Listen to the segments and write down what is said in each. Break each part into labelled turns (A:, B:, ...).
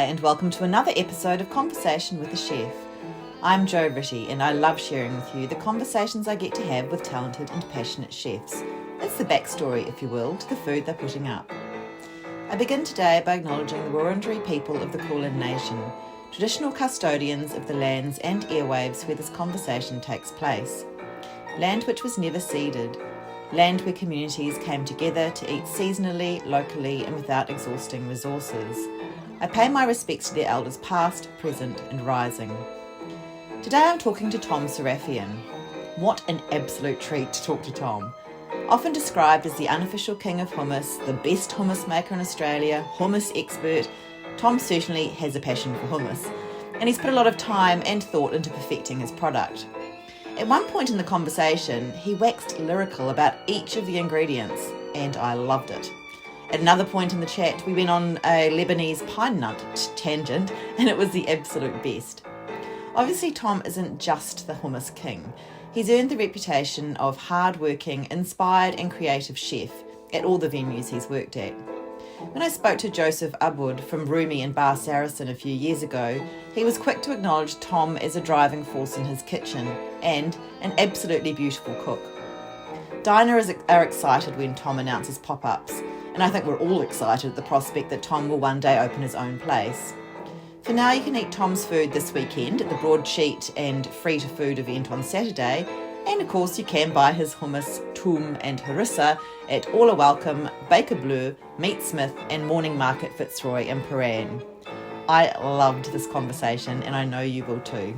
A: Hi, and welcome to another episode of Conversation with a Chef. I'm Jo Ritty, and I love sharing with you the conversations I get to have with talented and passionate chefs. It's the backstory, if you will, to the food they're putting up. I begin today by acknowledging the Wurundjeri people of the Kulin Nation, traditional custodians of the lands and airwaves where this conversation takes place. Land which was never ceded. Land where communities came together to eat seasonally, locally, and without exhausting resources. I pay my respects to their elders past, present, and rising. Today I'm talking to Tom Sarafian. What an absolute treat to talk to Tom. Often described as the unofficial king of hummus, the best hummus maker in Australia, hummus expert, Tom certainly has a passion for hummus, and he's put a lot of time and thought into perfecting his product. At one point in the conversation, he waxed lyrical about each of the ingredients, and I loved it. At another point in the chat, we went on a Lebanese pine nut tangent, and it was the absolute best. Obviously, Tom isn't just the hummus king. He's earned the reputation of hard-working, inspired and creative chef at all the venues he's worked at. When I spoke to Joseph Abboud from Rumi and Bar Saracen a few years ago, he was quick to acknowledge Tom as a driving force in his kitchen and an absolutely beautiful cook. Diners are excited when Tom announces pop-ups, and I think we're all excited at the prospect that Tom will one day open his own place. For now, you can eat Tom's food this weekend at the Broadsheet and Free to Food event on Saturday, and of course you can buy his hummus, toum and harissa at All Are Welcome, Bleu, Meatsmith and Morning Market Fitzroy in Prahran. I loved this conversation and I know you will too.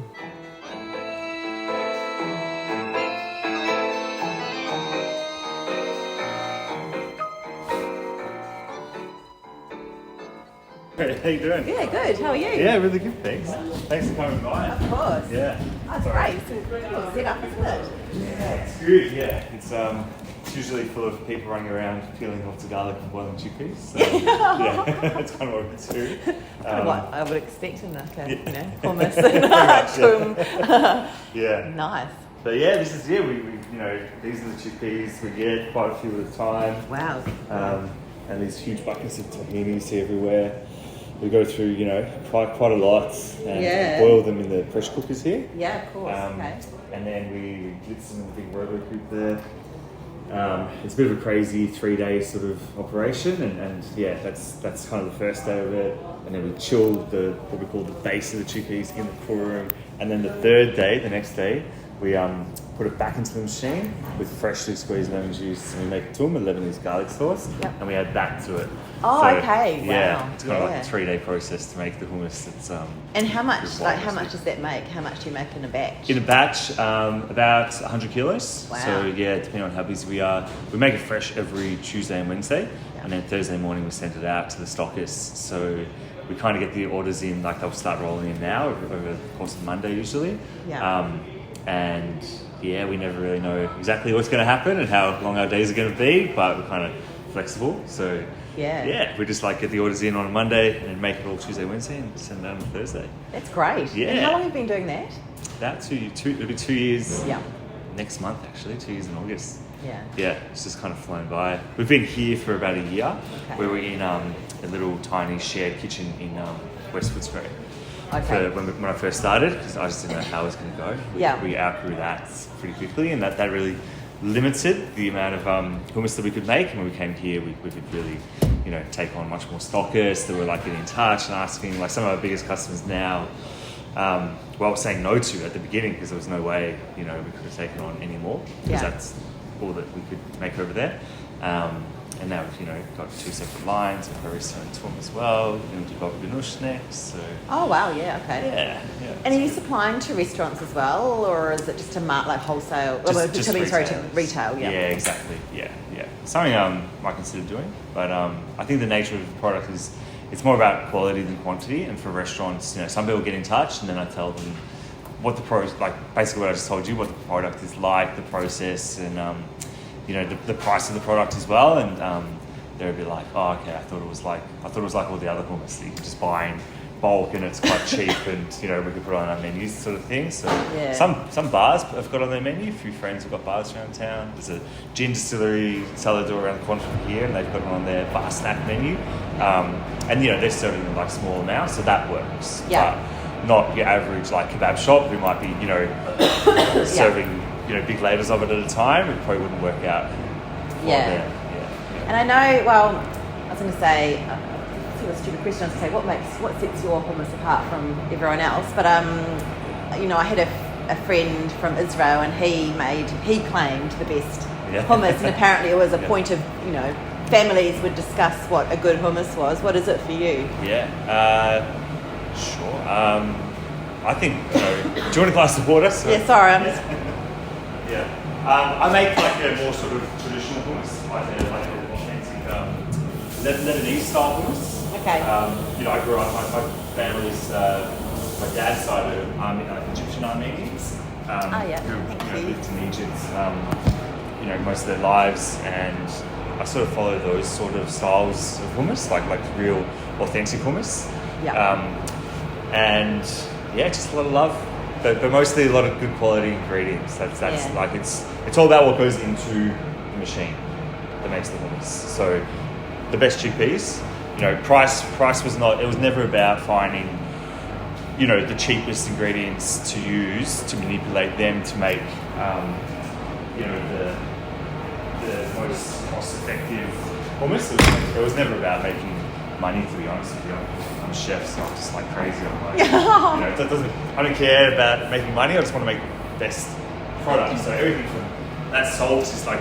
B: Hey, how you doing?
A: Yeah, good. How are you?
B: Yeah, really good, thanks. Thanks for coming by.
A: Of course.
B: Yeah.
A: That's great. It's a cool setup, isn't it?
B: Yeah, it's good, yeah. It's usually full of people running around peeling off the garlic and boiling chickpeas. So, yeah, that's kind of what we do.
A: Kind of what I would expect in like a,
B: yeah.
A: Hummus and toum.
B: Yeah.
A: Nice.
B: So yeah, this is, we these are the chickpeas we get quite a few at a time.
A: Wow.
B: And these huge buckets of tahinis everywhere. We go through, quite a lot and boil them in the pressure cookers here.
A: Yeah, of course. Okay.
B: And then we blitz them in the big robo coop there. It's a bit of a crazy 3-day sort of operation, and that's kind of the first day of it. And then we chill what we call the base of the chickpeas in the cooler room. And then the third day, the next day, we put it back into the machine with freshly squeezed lemon juice, and we make a toum, a Lebanese garlic sauce, and we add that to it.
A: Oh,
B: so,
A: okay.
B: Yeah,
A: wow.
B: it's kind of like a 3-day process to make the hummus. It's
A: and how much does that make? How much do you make in a batch?
B: in a batch, about 100 kilos.
A: Wow.
B: So yeah, depending on how busy we are, we make it fresh every Tuesday and Wednesday, and then Thursday morning we send it out to the stockists. So we kind of get the orders in, like they'll start rolling in now over the course of Monday usually.
A: Yeah.
B: And yeah, we never really know exactly what's going to happen and how long our days are going to be, but we're kind of flexible. So yeah, we just get the orders in on a Monday and then make it all Tuesday, Wednesday, and send it out on Thursday.
A: That's great.
B: Yeah.
A: And how long have you been doing that?
B: It'll be 2 years.
A: Yeah.
B: Next month, actually, 2 years in August.
A: Yeah.
B: Yeah, it's just kind of flown by. We've been here for about a year, where we're in a little tiny shared kitchen in West Fitzroy.
A: Okay.
B: When I first started, because I just didn't know how it was going to go. We outgrew that pretty quickly, and that really limited the amount of hummus that we could make. And when we came here, we could really, take on much more stockists that were getting in touch and asking. Some of our biggest customers now, we're saying no to at the beginning because there was no way, we could have taken on any more, because that's all that we could make over there. And now we've, got 2 separate lines of harissa and toum as well. And we've got ganush next. So.
A: Oh wow, yeah, okay.
B: Yeah.
A: And are you supplying to restaurants as well, or is it just to wholesale?
B: Just
A: to retail. Yeah.
B: Yeah, exactly. Yeah. Something I consider doing, but I think the nature of the product is it's more about quality than quantity. And for restaurants, some people get in touch, and then I tell them what basically what I just told you, what the product is like, the process, and the price of the product as well, and they'd be like, oh, okay, I thought it was like all the other hummus that you could just buy in bulk and it's quite cheap, and we could put it on our menus, sort of thing. So
A: Yeah.
B: some bars have got on their menu. A few friends have got bars around town. There's a gin distillery, cellar door around the corner from here, and they've got it on their bar snack menu. And they're serving in like small amounts, so that works.
A: Yeah.
B: But not your average like kebab shop who might be serving big ladles of it at a time. It probably wouldn't work out.
A: Yeah. And I know, well, I was going to say, sort of a stupid question to say, what sets your hummus apart from everyone else? But I had a friend from Israel, and he claimed the best hummus, and apparently it was a point of families would discuss what a good hummus was. What is it for you?
B: Sure. I think, do you want a glass of water? So,
A: sorry, I'm just...
B: I make like a more sort of traditional hummus, like an authentic Lebanese style hummus.
A: Okay.
B: I grew up, my family's, my dad's side of Egyptian Armenians, who lived in Egypt, most of their lives, and I sort of follow those sort of styles of hummus, like real authentic hummus. Just a lot of love, but mostly a lot of good quality ingredients. That's like it's all about what goes into the machine that makes the hummus. So the best chickpeas, price was not. It was never about finding, the cheapest ingredients to use to manipulate them to make, the most cost-effective hummus. It was never about making money, to be honest with you. I'm a chef, so I'm just like crazy. I'm like, I don't care about making money. I just want to make the best product. So everything from that salt is like,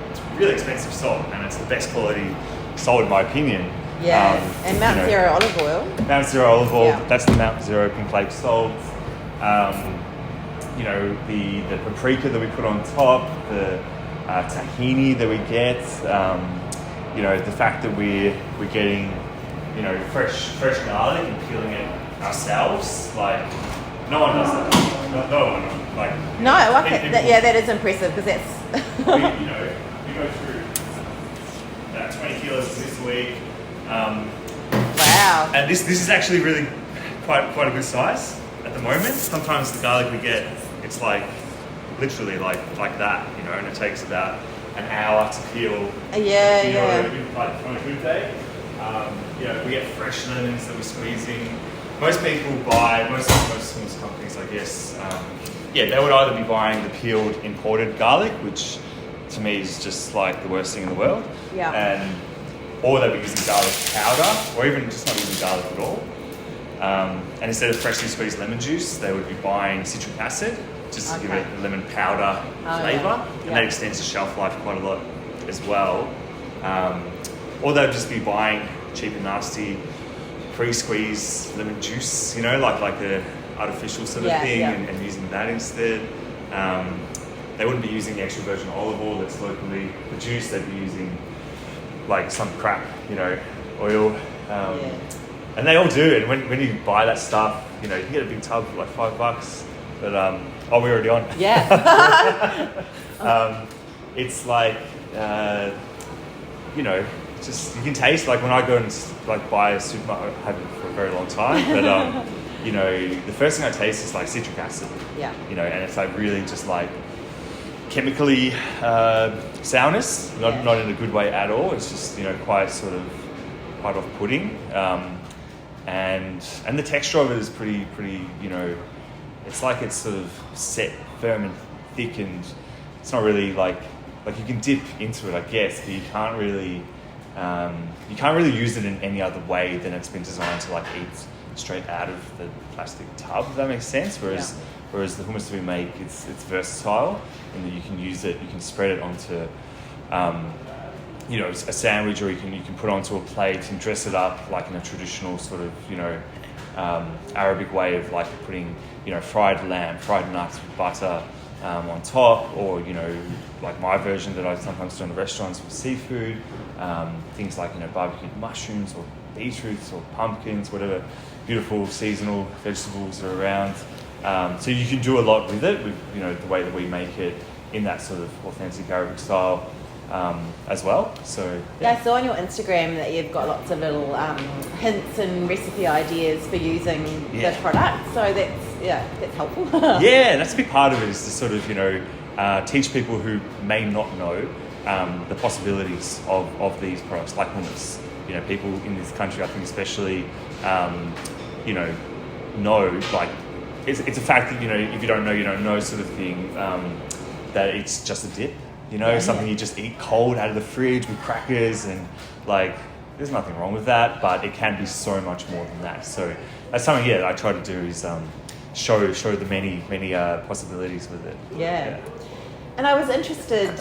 B: it's really expensive salt, and it's the best quality salt in my opinion.
A: And Mount Zero olive oil.
B: Mount Zero olive oil. That's the Mount Zero pink flake salt. The paprika that we put on top, the tahini that we get. The fact that we're getting, fresh garlic and peeling it ourselves. Like, no one does that. No one. Like,
A: no, that is impressive, because that's.
B: we go through about 20 kilos this week.
A: Wow.
B: And this is actually really quite a good size at the moment. Sometimes the garlic we get, it's like literally like that, and it takes about an hour to peel. Like on a good day. We get fresh lemons that we're squeezing. Most people buy, most hummus companies, I guess, they would either be buying the peeled imported garlic, which to me is just like the worst thing in the world. Or they'd be using garlic powder, or even just not using garlic at all. And instead of freshly squeezed lemon juice, they would be buying citric acid, just to give it a lemon powder flavour. And that extends the shelf life quite a lot as well. Or they'd just be buying cheap and nasty pre-squeezed lemon juice, like the artificial sort of thing, and using that instead. They wouldn't be using the extra virgin olive oil that's locally produced. They'd be using like some crap, oil. And they all do. And when you buy that stuff, you can get a big tub for like $5. But we're already on. It's like just you can taste, like when I go and like buy a supermarket, I haven't for a very long time, but the first thing I taste is like citric acid. And it's like really just like chemically sourness, not in a good way at all. It's just quite off-putting, and the texture of it is pretty it's like it's sort of set, firm and thick, and it's not really like you can dip into it, I guess, but you can't really use it in any other way than it's been designed to like eat straight out of the plastic tub, if that makes sense. Whereas the hummus that we make, it's versatile in that you can use it, you can spread it onto a sandwich, or you can put onto a plate and dress it up like in a traditional sort of Arabic way of like putting fried lamb, fried nuts with butter on top, or like my version that I sometimes do in the restaurants with seafood, things like barbecued mushrooms or beetroots or pumpkins, whatever beautiful seasonal vegetables are around. So you can do a lot with it, with the way that we make it in that sort of authentic Arabic style.
A: as well. So yeah, I saw on your Instagram that you've got lots of little hints and recipe ideas for using the product. So that's helpful.
B: Yeah, that's a big part of it, is to sort of teach people who may not know the possibilities of these products, like hummus. People in this country, I think especially, know, like, it's a fact that, if you don't know, you don't know sort of thing, that it's just a dip, something you just eat cold out of the fridge with crackers, and like, there's nothing wrong with that, but it can be so much more than that. So that's something, that I try to do, is show the many possibilities with it.
A: Yeah. And I was interested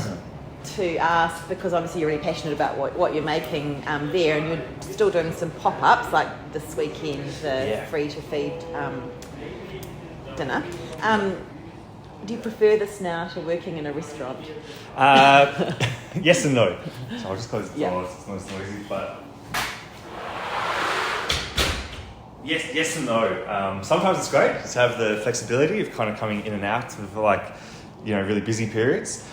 A: to ask, because obviously you're really passionate about what you're making there, and you're still doing some pop-ups, like this weekend, the free-to-feed dinner. Do you prefer this now to working in a restaurant?
B: Yes and no. So I'll just close the door, it's not as noisy, but yes and no. Sometimes it's great to have the flexibility of kind of coming in and out of, like, really busy periods.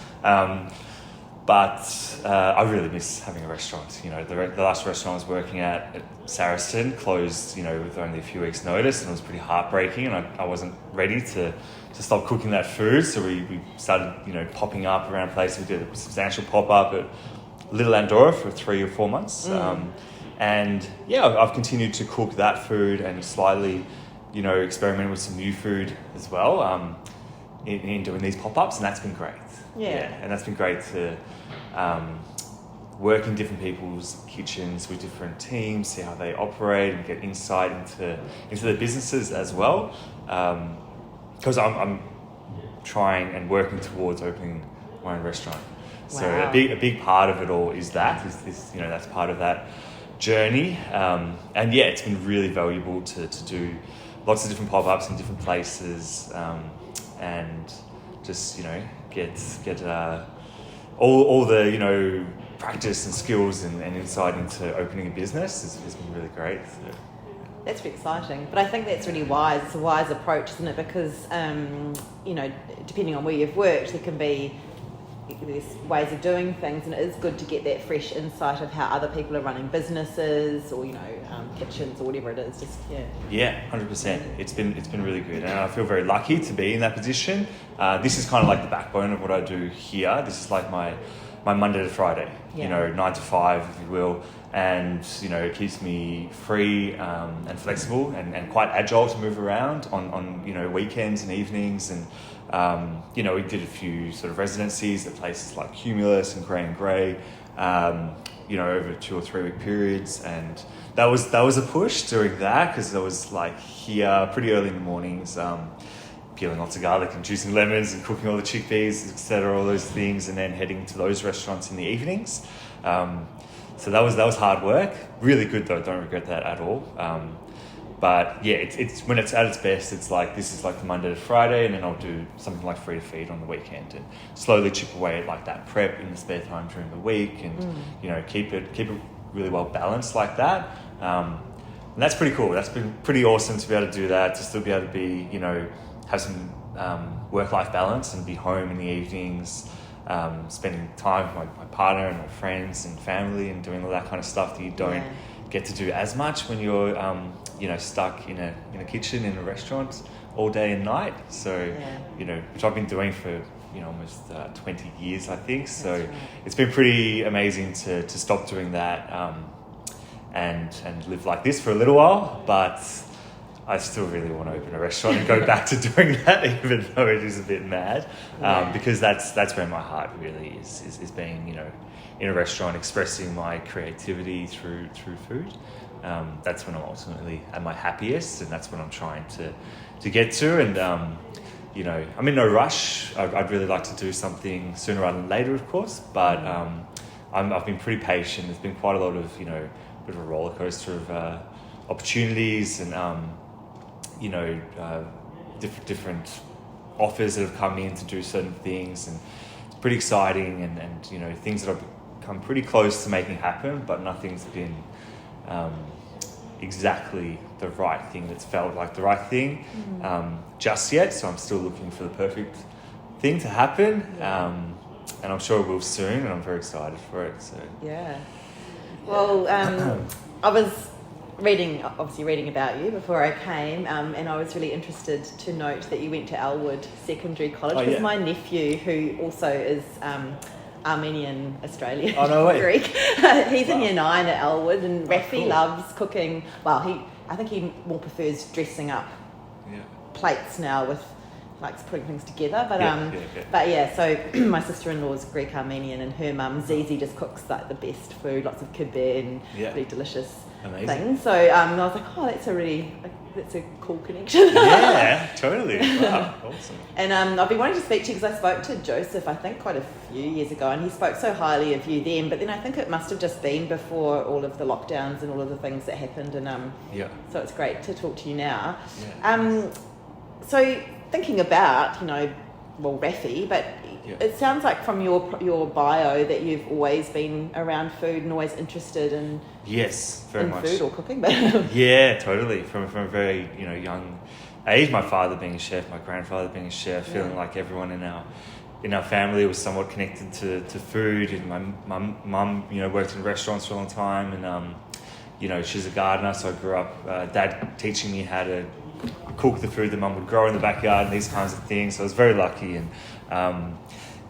B: But I really miss having a restaurant. The last restaurant I was working at Saracen, closed, with only a few weeks' notice, and it was pretty heartbreaking, and I wasn't ready to stop cooking that food. So we started, popping up around places. We did a substantial pop-up at Little Andorra for 3 or 4 months. And I've continued to cook that food and slightly, experiment with some new food as well, in doing these pop-ups, and that's been great. Yeah, and that's been great to work in different people's kitchens with different teams, see how they operate, and get insight into their businesses as well. Because I'm trying and working towards opening my own restaurant. Wow. So a big part of it all is this, that's part of that journey. And it's been really valuable to do lots of different pop-ups in different places, and just get all the practice and skills and insight into opening a business has been really great. So.
A: That's very exciting, but I think that's really wise. It's a wise approach, isn't it? Because depending on where you've worked, there's ways of doing things, and it is good to get that fresh insight of how other people are running businesses, or kitchens, or whatever it is.
B: 100%. It's been really good, and I feel very lucky to be in that position. This is kind of like the backbone of what I do here. This is like my Monday to Friday, 9 to 5, if you will, and it keeps me free and flexible and quite agile to move around on weekends and evenings. And we did a few sort of residencies at places like Cumulus and Grey over 2 or 3 week periods, and that was a push during that, because I was like here pretty early in the mornings, peeling lots of garlic and juicing lemons and cooking all the chickpeas, etc., all those things, and then heading to those restaurants in the evenings. So that was hard work. Really good though, don't regret that at all. But it's when it's at its best, it's like, this is like the Monday to Friday, and then I'll do something like free to feed on the weekend, and slowly chip away at like that prep in the spare time during the week, and keep it really well balanced like that. And that's pretty cool. That's been pretty awesome to be able to do that, to still be able to be, have some work-life balance and be home in the evenings, spending time with my partner and my friends and family, and doing all that kind of stuff that you don't get to do as much when you're stuck in a kitchen in a restaurant all day and night. So which I've been doing for almost 20 years, I think. So it's been pretty amazing to stop doing that and live like this for a little while, but I still really want to open a restaurant and go back to doing that, even though it is a bit mad, because that's where my heart really is being, in a restaurant, expressing my creativity through food. That's when I'm ultimately at my happiest, and that's what I'm trying to get to. And I'm in no rush. I'd really like to do something sooner rather than later, of course, but I've been pretty patient. There's been quite a lot of bit of a roller coaster of opportunities and different offers that have come in to do certain things, and it's pretty exciting, and things that I've come pretty close to making happen, but nothing's been exactly the right thing that's felt like the right thing just yet. So I'm still looking for the perfect thing to happen. I'm sure it will soon, and I'm very excited for it. So
A: yeah. Well, I was reading about you before I came, and I was really interested to note that you went to Elwood Secondary College, because my nephew, who also is Armenian Australian Greek, he's in year 9 at Elwood, and Rafi loves cooking. Well, I think he more prefers dressing up plates now, with likes putting things together, but so my sister-in-law is Greek Armenian, and her mum Zizi just cooks like the best food, lots of kibbeh and really delicious things. So I was like, that's a cool connection.
B: Yeah, totally. Wow, awesome.
A: And I've been wanting to speak to you because I spoke to Joseph, I think, quite a few years ago, and he spoke so highly of you then, but then I think it must have just been before all of the lockdowns and all of the things that happened, and so it's great to talk to you now. So thinking about, Rafi, but it sounds like from your bio that you've always been around food and always interested in
B: very much
A: food or cooking. But
B: yeah, totally. From a very young age, my father being a chef, my grandfather being a chef, feeling like everyone in our family was somewhat connected to food. And my mum, worked in restaurants for a long time, and she's a gardener, so I grew up dad teaching me how to cook the food that mum would grow in the backyard and these kinds of things. So I was very lucky and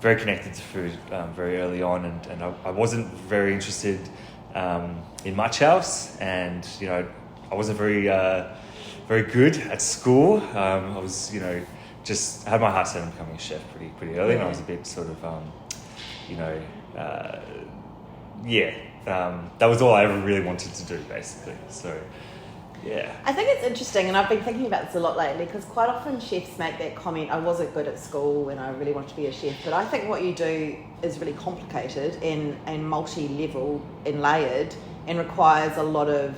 B: very connected to food very early on, and I wasn't very interested in much else, and I wasn't very good at school. I was just had my heart set on becoming a chef pretty early, and I was a bit sort of that was all I ever really wanted to do, basically. So yeah.
A: I think it's interesting, and I've been thinking about this a lot lately, because quite often chefs make that comment, I wasn't good at school and I really wanted to be a chef, but I think what you do is really complicated and multi-level and layered, and requires a lot of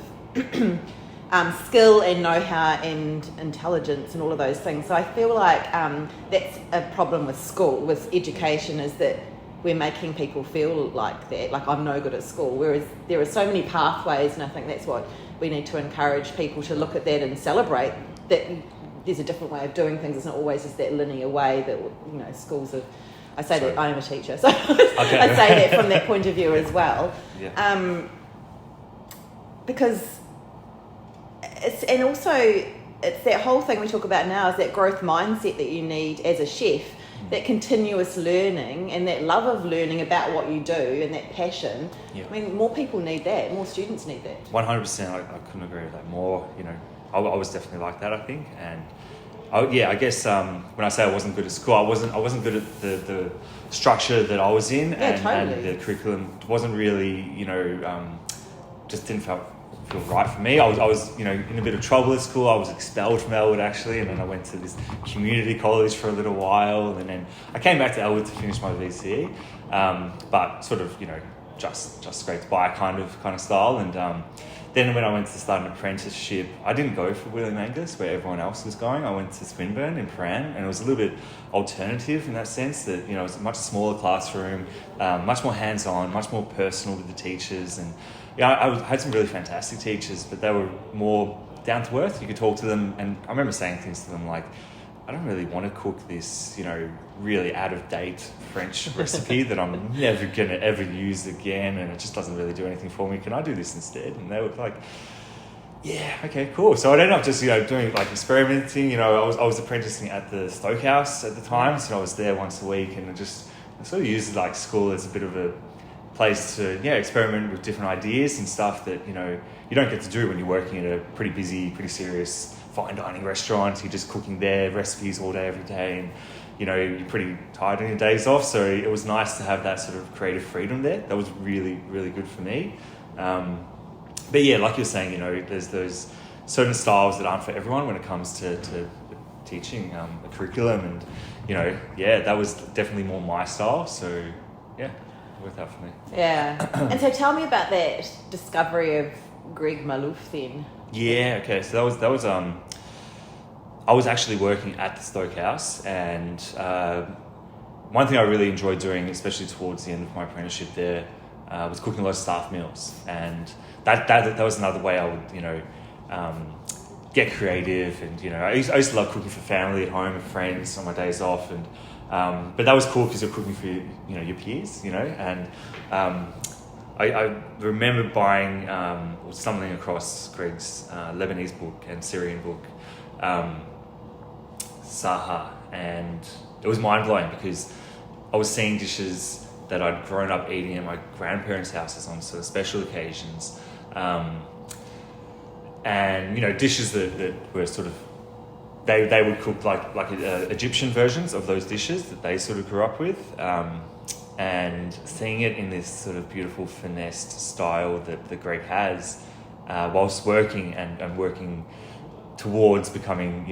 A: skill and know-how and intelligence and all of those things. So I feel like that's a problem with school, with education, is that we're making people feel like that, like I'm no good at school, whereas there are so many pathways, and I think that's what we need to encourage people to look at that and celebrate, that there's a different way of doing things. It's not always just that linear way that schools have. I say that I am a teacher, so I say that from that point of view as well. Because it's that whole thing we talk about now, is that growth mindset that you need as a chef, that continuous learning and that love of learning about what you do and that passion. I mean, more people need that, more students need that.
B: 100%, I couldn't agree with that more. I was definitely like that, I think, and I guess when I say I wasn't good at school, I wasn't good at the structure that I was in, and the curriculum wasn't really, just didn't feel right for me. I was in a bit of trouble at school. I was expelled from Elwood, actually, and then I went to this community college for a little while, and then I came back to Elwood to finish my VCE, but sort of just scraped by kind of style. And then when I went to start an apprenticeship, I didn't go for William Angus where everyone else was going. I went to Swinburne in Prahran, and it was a little bit alternative in that sense, that it was a much smaller classroom, much more hands-on, much more personal with the teachers. And I had some really fantastic teachers, but they were more down to earth. You could talk to them, and I remember saying things to them like, I don't really want to cook this, really out-of-date French recipe that I'm never going to ever use again, and it just doesn't really do anything for me. Can I do this instead? And they were like, yeah, okay, cool. So I ended up just, doing like experimenting. I was apprenticing at the Stokehouse at the time, so I was there once a week, and I sort of used like school as a bit of a place to experiment with different ideas and stuff that you don't get to do when you're working at a pretty busy, pretty serious fine dining restaurant. You're just cooking their recipes all day, every day, and you're pretty tired on your days off. So it was nice to have that sort of creative freedom there. That was really, really good for me. But yeah, like you're saying, there's those certain styles that aren't for everyone when it comes to teaching a curriculum, and that was definitely more my style. So yeah, it worked out for me. Yeah.
A: And so tell me about that discovery of Greg Malouf then.
B: Yeah, okay. So that was I was actually working at the Stokehouse, and one thing I really enjoyed doing, especially towards the end of my apprenticeship there, was cooking a lot of staff meals, and that was another way I would get creative. And I used to love cooking for family at home and friends on my days off, and But that was cool because you're cooking for your peers, and I remember buying or stumbling across Greg's Lebanese book and Syrian book, Saha, and it was mind-blowing because I was seeing dishes that I'd grown up eating at my grandparents' houses on sort of special occasions, and dishes that were sort of they would cook like Egyptian versions of those dishes that they sort of grew up with, and seeing it in this sort of beautiful finessed style that Greg has, whilst working and working towards becoming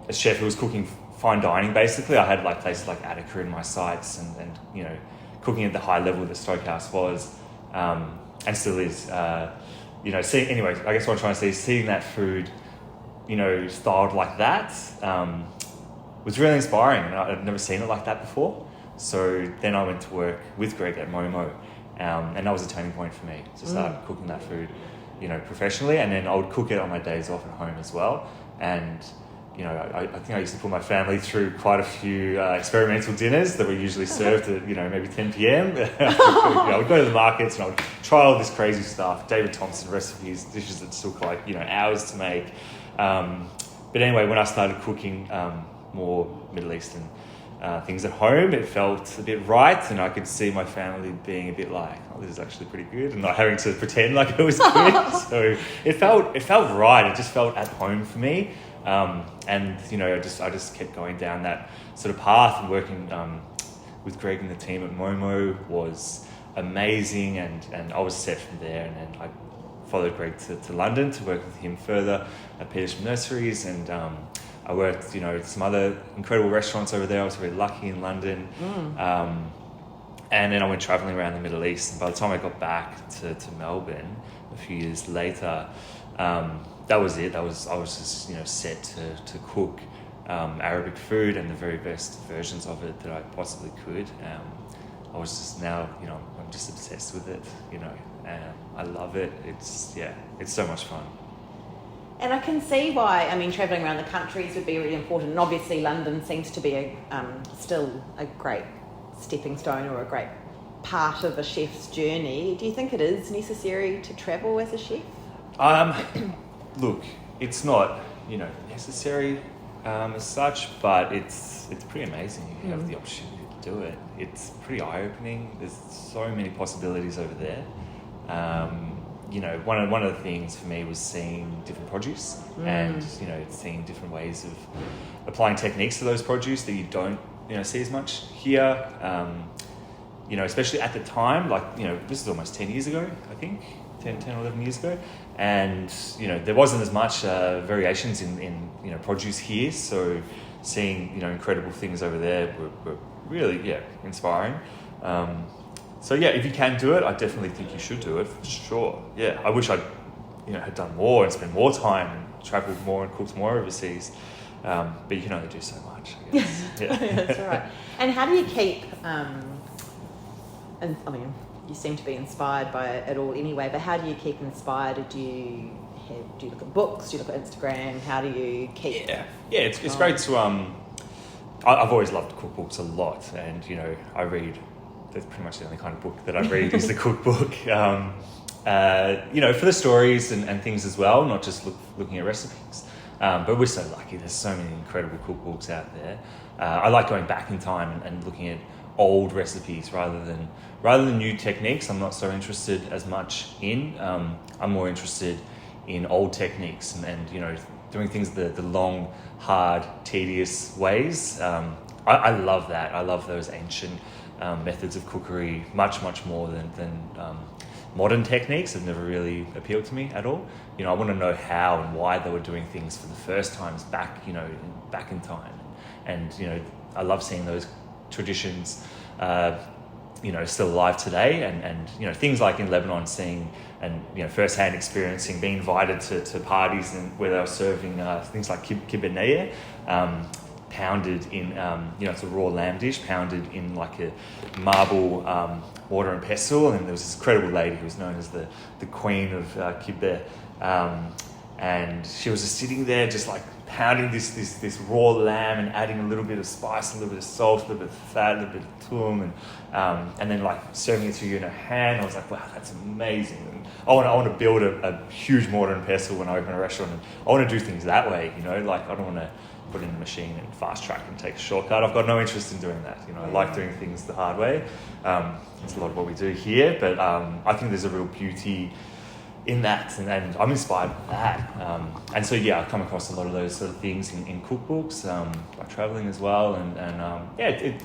B: a chef who was cooking fine dining. Basically, I had places like Attica in my sights, and cooking at the high level that Stokehouse was, and still is. Anyway, I guess what I'm trying to say is seeing that food, styled like that, was really inspiring, and I'd never seen it like that before. So then I went to work with Greg at Momo, and that was a turning point for me to start cooking that food, professionally, and then I would cook it on my days off at home as well. And I think I used to put my family through quite a few experimental dinners that were usually served at maybe 10 p.m. I would go to the markets and I would try all this crazy stuff, David Thompson recipes, dishes that took hours to make. But anyway, when I started cooking more Middle Eastern things at home, it felt a bit right, and I could see my family being a bit like, oh, this is actually pretty good, and not having to pretend like it was good. So it felt right. It just felt at home for me. And I just kept going down that sort of path, and working with Greg and the team at Momo was amazing, and I was set from there. And then I followed Greg to London to work with him further at Petersham Nurseries, and I worked at some other incredible restaurants over there. I was very lucky in London. And then I went travelling around the Middle East, and by the time I got back to Melbourne a few years later, that was it. I was just set to cook Arabic food and the very best versions of it that I possibly could. I was just now I'm just obsessed with it. And I love it. It's so much fun.
A: And I can see why. I mean, travelling around the countries would be really important, and obviously London seems to be still a great stepping stone or a great part of a chef's journey. Do you think it is necessary to travel as a chef?
B: Look, it's not, necessary as such, but it's pretty amazing if you have the opportunity to do it. It's pretty eye-opening. There's so many possibilities over there. One of the things for me was seeing different produce and, seeing different ways of applying techniques to those produce that you don't, see as much here. Especially at the time, this is almost 10 years ago, I think, 10 or 11 years ago. And, there wasn't as much variations in produce here. So seeing, incredible things over there were really, inspiring. If you can do it, I definitely think you should do it for sure. Yeah, I wish I'd, had done more and spent more time and travelled more and cooked more overseas. But you can only do so much, I guess. Yeah.
A: That's right. And how do you keep, you seem to be inspired by it all anyway, but how do you keep inspired? Do you look at books? Do you look at Instagram? How do you keep...
B: Yeah, it's great to... I've always loved cookbooks a lot, and, I read... That's pretty much the only kind of book that I read is the cookbook. For the stories and things as well, not just looking at recipes. But we're so lucky. There's so many incredible cookbooks out there. I like going back in time and looking at old recipes rather than new techniques. I'm not so interested as much in. I'm more interested in old techniques and doing things the long, hard, tedious ways. I love that. I love those ancient methods of cookery much more than modern techniques. Have never really appealed to me at all. I want to know how and why they were doing things for the first times back in time. And I love seeing those traditions still alive today, and things like in Lebanon, seeing and first-hand experiencing, being invited to parties and where they were serving things like kibbeh, pounded in it's a raw lamb dish pounded in like a marble mortar and pestle, and there was this incredible lady who was known as the queen of kibbeh, and she was just sitting there just like pounding this raw lamb and adding a little bit of spice, a little bit of salt, a little bit of fat, a little bit of toum, and then like serving it to you in her hand. I was like, wow, that's amazing. And I want to build a huge mortar and pestle when I open a restaurant, and I want to do things that way, like I don't want to put it in the machine and fast track and take a shortcut. I've got no interest in doing that. I like doing things the hard way. It's a lot of what we do here, but I think there's a real beauty in that, and I'm inspired by that. And so I come across a lot of those sort of things in cookbooks, by traveling as well, and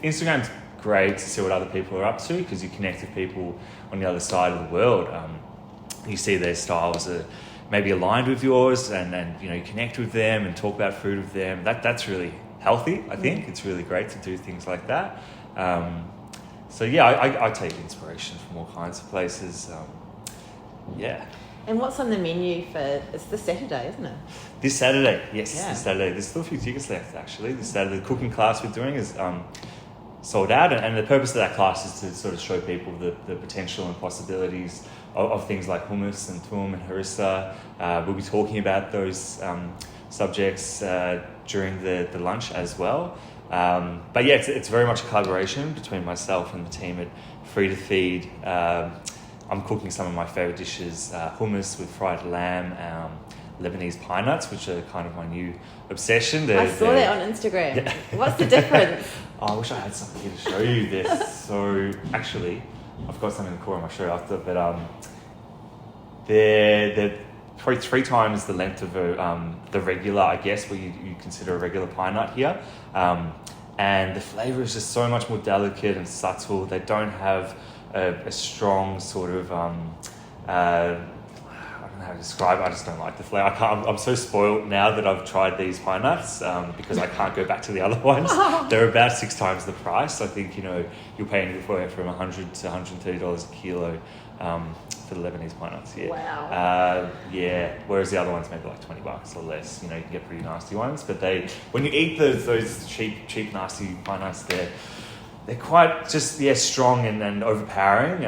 B: Instagram's great to see what other people are up to, because you connect with people on the other side of the world. You see their styles are maybe aligned with yours, and you connect with them and talk about food with them. That's really healthy. I think it's really great to do things like that. I take inspiration from all kinds of places.
A: And what's on the menu it's this Saturday, isn't it?
B: This Saturday, yes, this Saturday. There's still a few tickets left, actually. This Saturday, the cooking class we're doing is sold out, and the purpose of that class is to sort of show people the potential and possibilities of things like hummus and toum and harissa. We'll be talking about those subjects during the lunch as well. It's very much a collaboration between myself and the team at Free to Feed. I'm cooking some of my favourite dishes, hummus with fried lamb, Lebanese pine nuts, which are kind of my new obsession.
A: I saw that on Instagram. Yeah. What's the difference?
B: I wish I had something here to show you this. So actually, I've got something in the corner I'll show you after, but they're probably 3 times the length of the regular, I guess, what you consider a regular pine nut here. And the flavour is just so much more delicate and subtle. They don't have a strong sort of I don't know how to describe it. I just don't like the flavour. I'm so spoiled now that I've tried these pine nuts because I can't go back to the other ones. They're about 6 times the price. I think you're paying anywhere from $100 to $130 a kilo for the Lebanese pine nuts. Yeah.
A: Wow.
B: Whereas the other ones maybe like $20 or less. You can get pretty nasty ones, but when you eat those cheap nasty pine nuts, they're quite just strong and overpowering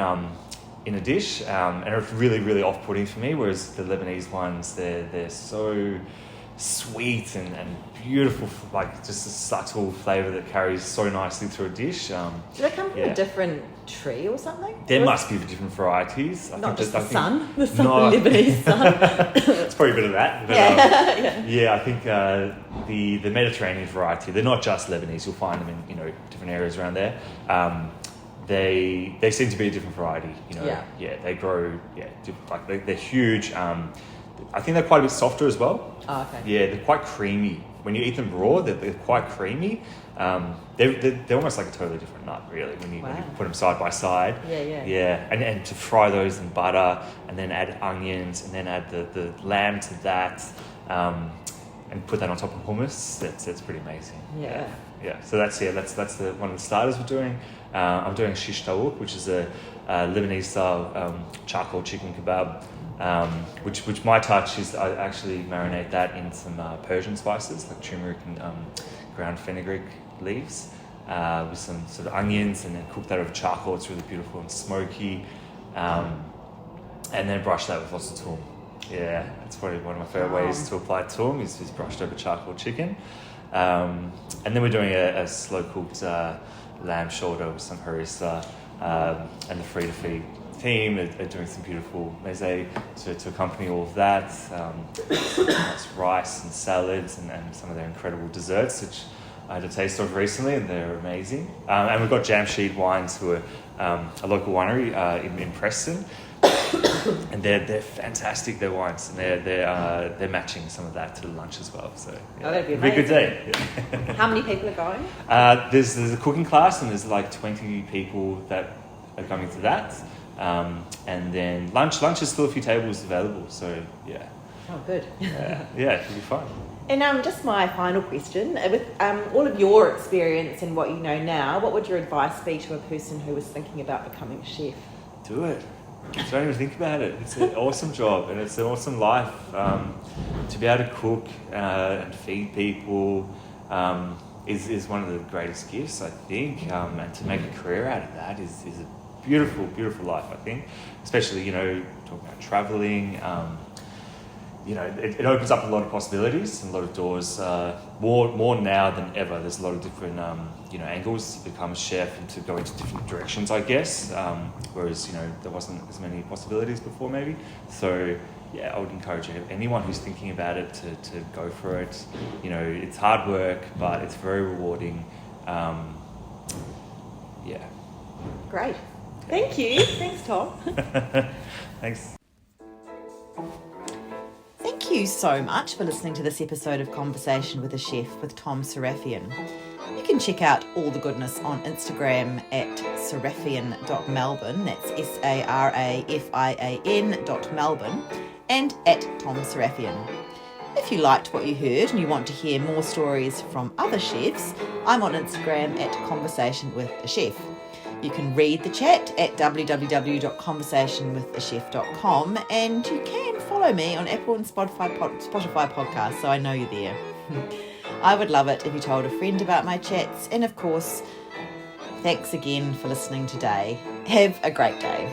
B: in a dish, and it's really, really off-putting for me. Whereas the Lebanese ones, they're so sweet and beautiful, like just a subtle flavour that carries so nicely through a dish.
A: Do they come from a different tree or something?
B: There must be different varieties.
A: The Lebanese sun.
B: It's probably a bit of that. But, I think the Mediterranean variety, they're not just Lebanese. You'll find them in different areas around there. They seem to be a different variety. They grow. Like they're huge. I think they're quite a bit softer as well.
A: Oh, okay.
B: Yeah, they're quite creamy. When you eat them raw, they're quite creamy. They're almost like a totally different nut, really, when you put them side by side. Yeah. And to fry those in butter, and then add onions, and then add the lamb to that, and put that on top of hummus. That's pretty amazing. Yeah. So that's one of the starters we're doing. I'm doing shish taouk, which is a Lebanese style charcoal chicken kebab. Which my touch is I actually marinate that in some Persian spices like turmeric and ground fenugreek leaves with some sort of onions, and then cook that over charcoal. It's really beautiful and smoky, and then brush that with lots of toum. Yeah, that's probably one of my favourite ways to apply toum is brushed over charcoal chicken. And then we're doing a slow cooked lamb shoulder with some harissa, and the Free to Feed team are doing some beautiful meze to accompany all of that. It's rice and salads and some of their incredible desserts, which I had a taste of recently, and they're amazing. And we've got Jamshed Wines, who are a local winery in Preston, and they're fantastic. Their wines, and they're matching some of that to the lunch as well. So
A: that'd be
B: it'll be a good day. Yeah.
A: How many people are going?
B: There's a cooking class, and there's like 20 people that are coming to that. And then lunch is still a few tables available, so yeah.
A: Oh, good.
B: It should be fun.
A: And just my final question, with all of your experience and what you know now, what would your advice be to a person who was thinking about becoming a chef?
B: Do it. Don't even think about it. It's an awesome job, and it's an awesome life. To be able to cook and feed people is one of the greatest gifts, I think, and to make a career out of that is a beautiful, beautiful life, I think. Especially, talking about travelling. it opens up a lot of possibilities and a lot of doors, more now than ever. There's a lot of different, angles to become a chef and to go into different directions, I guess, whereas, there wasn't as many possibilities before maybe. So, yeah, I would encourage anyone who's thinking about it to go for it. It's hard work, but it's very rewarding. Yeah.
A: Great. Thank you. Thanks, Tom.
B: Thanks.
A: Thank you so much for listening to this episode of Conversation with a Chef with Tom Sarafian. You can check out all the goodness on Instagram at sarafian.melbourne, that's SARAFIAN.Melbourne, and at Tom Sarafian. If you liked what you heard and you want to hear more stories from other chefs, I'm on Instagram at Conversation with a Chef. You can read the chat at www.conversationwithachef.com, and you can follow me on Apple and Spotify podcasts, so I know you're there. I would love it if you told a friend about my chats, and of course, thanks again for listening today. Have a great day.